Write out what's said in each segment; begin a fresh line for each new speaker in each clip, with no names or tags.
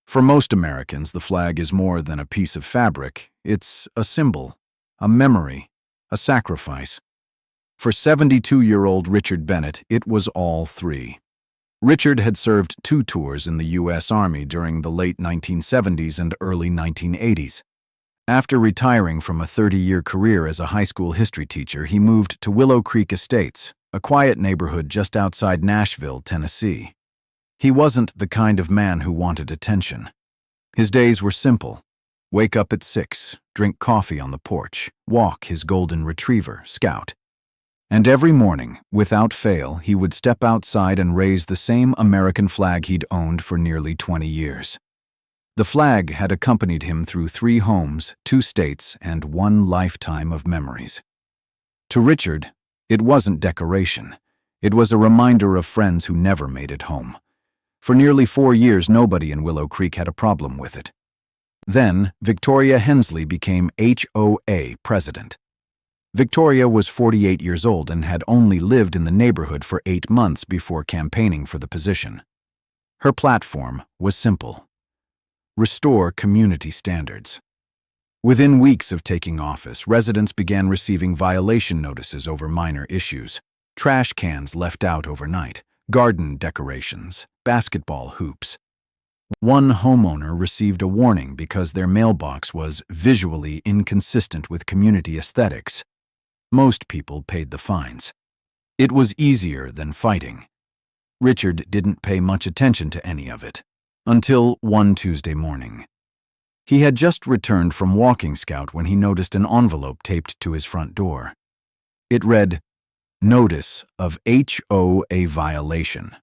For most Americans, the flag is more than a piece of fabric. It's a symbol, a memory, a sacrifice. For 72-year-old Richard Bennett, it was all three. Richard had served 2 tours in the U.S. Army during the late 1970s and early 1980s. After retiring from a 30-year career as a high school history teacher, he moved to Willow Creek Estates, a quiet neighborhood just outside Nashville, Tennessee. He wasn't the kind of man who wanted attention. His days were simple. Wake up at 6, drink coffee on the porch, walk his golden retriever, Scout. And every morning, without fail, he would step outside and raise the same American flag he'd owned for nearly 20 years. The flag had accompanied him through 3 homes, 2 states, and 1 lifetime of memories. To Richard, it wasn't decoration. It was a reminder of friends who never made it home. For nearly 4 years, nobody in Willow Creek had a problem with it. Then, Victoria Hensley became HOA president. Victoria was 48 years old and had only lived in the neighborhood for 8 months before campaigning for the position. Her platform was simple: restore community standards. Within weeks of taking office, residents began receiving violation notices over minor issues: trash cans left out overnight, garden decorations, basketball hoops. One homeowner received a warning because their mailbox was visually inconsistent with community aesthetics. Most people paid the fines. It was easier than fighting. Richard didn't pay much attention to any of it until one Tuesday morning. He had just returned from walking scout when he noticed an envelope taped to his front door. It read, "Notice of HOA violation."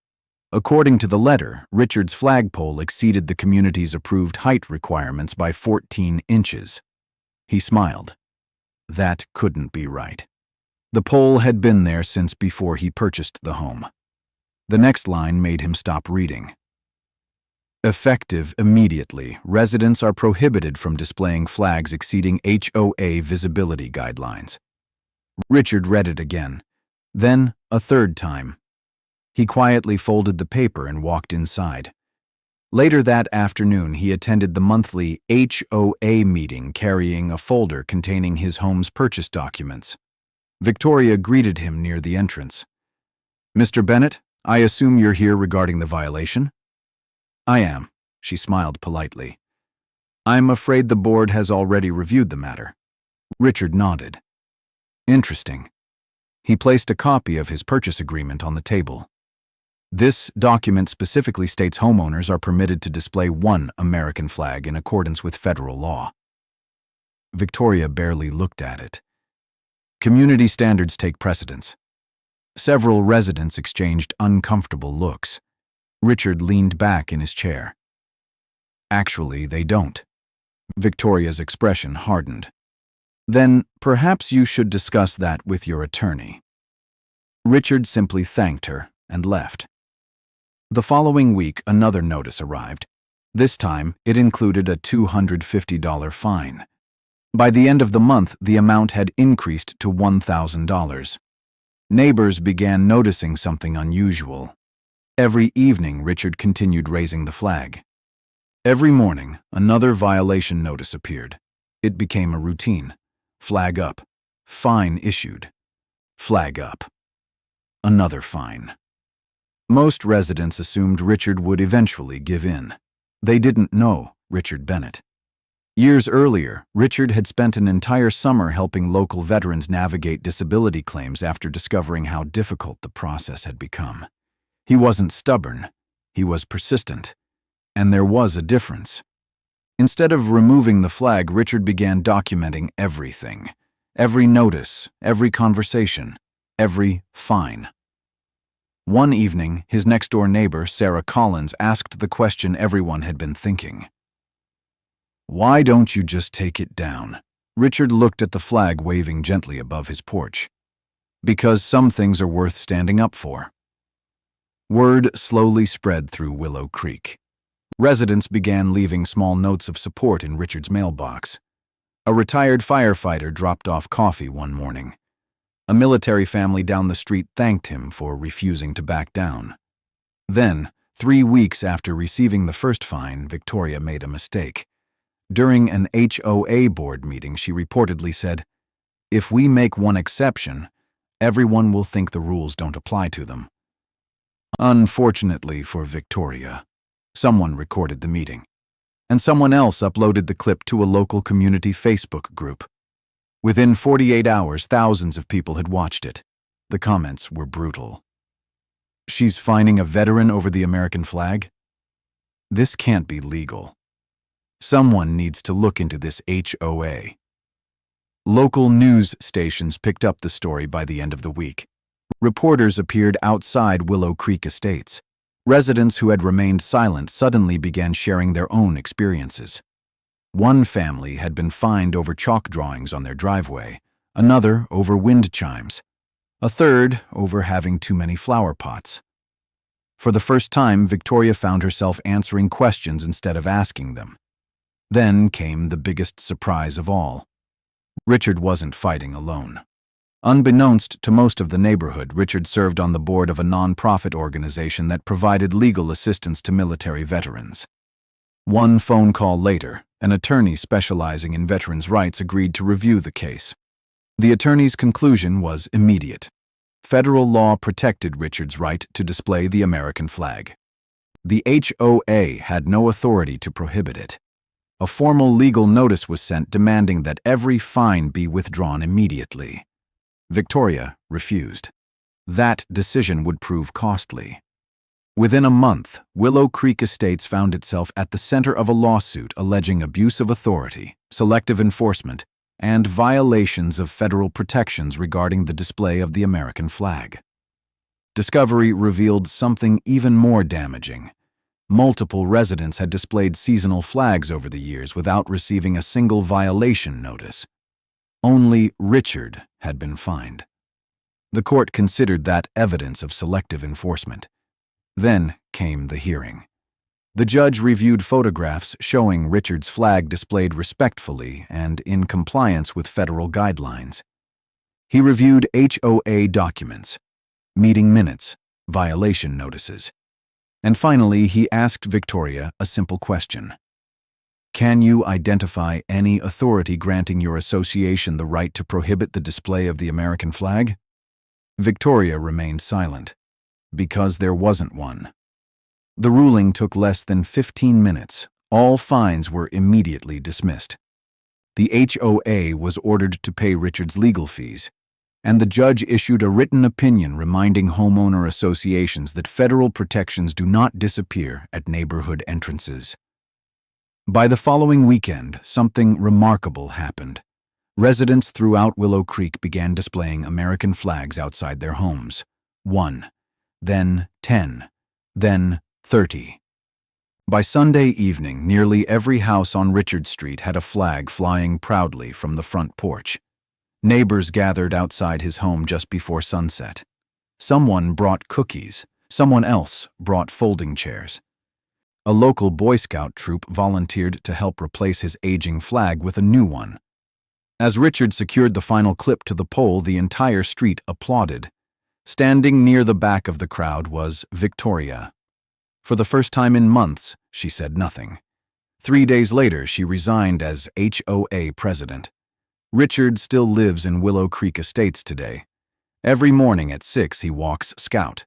According to the letter, Richard's flagpole exceeded the community's approved height requirements by 14 inches. He smiled. That couldn't be right. The pole had been there since before he purchased the home. The next line made him stop reading. Effective immediately, residents are prohibited from displaying flags exceeding HOA visibility guidelines. Richard read it again, then a third time. He quietly folded the paper and walked inside. Later that afternoon, he attended the monthly HOA meeting carrying a folder containing his home's purchase documents. Victoria greeted him near the entrance. "Mr. Bennett, I assume you're here regarding the violation?" "I am," she smiled politely. "I'm afraid the board has already reviewed the matter." Richard nodded. "Interesting." He placed a copy of his purchase agreement on the table. This document specifically states homeowners are permitted to display 1 American flag in accordance with federal law. Victoria barely looked at it. Community standards take precedence. Several residents exchanged uncomfortable looks. Richard leaned back in his chair. "Actually, they don't." Victoria's expression hardened. "Then perhaps you should discuss that with your attorney." Richard simply thanked her and left. The following week, another notice arrived. This time, it included a $250 fine. By the end of the month, the amount had increased to $1,000. Neighbors began noticing something unusual. Every evening, Richard continued raising the flag. Every morning, another violation notice appeared. It became a routine. Flag up. Fine issued. Flag up. Another fine. Most residents assumed Richard would eventually give in. They didn't know Richard Bennett. Years earlier, Richard had spent an entire summer helping local veterans navigate disability claims after discovering how difficult the process had become. He wasn't stubborn. He was persistent. And there was a difference. Instead of removing the flag, Richard began documenting everything. Every notice, every conversation, every fine. One evening, his next-door neighbor, Sarah Collins, asked the question everyone had been thinking. "Why don't you just take it down?" Richard looked at the flag waving gently above his porch. "Because some things are worth standing up for." Word slowly spread through Willow Creek. Residents began leaving small notes of support in Richard's mailbox. A retired firefighter dropped off coffee one morning. A military family down the street thanked him for refusing to back down. Then, 3 weeks after receiving the first fine, Victoria made a mistake. During an HOA board meeting, she reportedly said, "If we make one exception, everyone will think the rules don't apply to them." Unfortunately for Victoria, someone recorded the meeting, and someone else uploaded the clip to a local community Facebook group. Within 48 hours, thousands of people had watched it. The comments were brutal. "She's fining a veteran over the American flag? This can't be legal. Someone needs to look into this HOA." Local news stations picked up the story by the end of the week. Reporters appeared outside Willow Creek Estates. Residents who had remained silent suddenly began sharing their own experiences. One family had been fined over chalk drawings on their driveway, another over wind chimes, a third over having too many flower pots. For the first time, Victoria found herself answering questions instead of asking them. Then came the biggest surprise of all. Richard wasn't fighting alone. Unbeknownst to most of the neighborhood, Richard served on the board of a non-profit organization that provided legal assistance to military veterans. One phone call later, an attorney specializing in veterans' rights agreed to review the case. The attorney's conclusion was immediate. Federal law protected Richard's right to display the American flag. The HOA had no authority to prohibit it. A formal legal notice was sent demanding that every fine be withdrawn immediately. Victoria refused. That decision would prove costly. Within a month, Willow Creek Estates found itself at the center of a lawsuit alleging abuse of authority, selective enforcement, and violations of federal protections regarding the display of the American flag. Discovery revealed something even more damaging. Multiple residents had displayed seasonal flags over the years without receiving a single violation notice. Only Richard had been fined. The court considered that evidence of selective enforcement. Then came the hearing. The judge reviewed photographs showing Richard's flag displayed respectfully and in compliance with federal guidelines. He reviewed HOA documents, meeting minutes, violation notices. And finally, he asked Victoria a simple question. "Can you identify any authority granting your association the right to prohibit the display of the American flag?" Victoria remained silent, because there wasn't one. The ruling took less than 15 minutes. All fines were immediately dismissed. The HOA was ordered to pay Richard's legal fees, and the judge issued a written opinion reminding homeowner associations that federal protections do not disappear at neighborhood entrances. By the following weekend, something remarkable happened. Residents throughout Willow Creek began displaying American flags outside their homes. 1, then 10, then 30. By Sunday evening, nearly every house on Richard Street had a flag flying proudly from the front porch. Neighbors gathered outside his home just before sunset. Someone brought cookies, someone else brought folding chairs. A local Boy Scout troop volunteered to help replace his aging flag with a new one. As Richard secured the final clip to the pole, the entire street applauded. Standing near the back of the crowd was Victoria. For the first time in months, she said nothing. 3 days later, she resigned as HOA president. Richard still lives in Willow Creek Estates today. Every morning at 6, he walks Scout.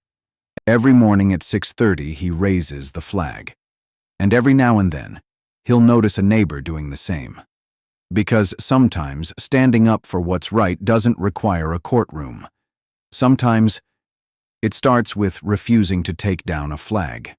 Every morning at 6:30, he raises the flag. And every now and then, he'll notice a neighbor doing the same. Because sometimes standing up for what's right doesn't require a courtroom. Sometimes it starts with refusing to take down a flag.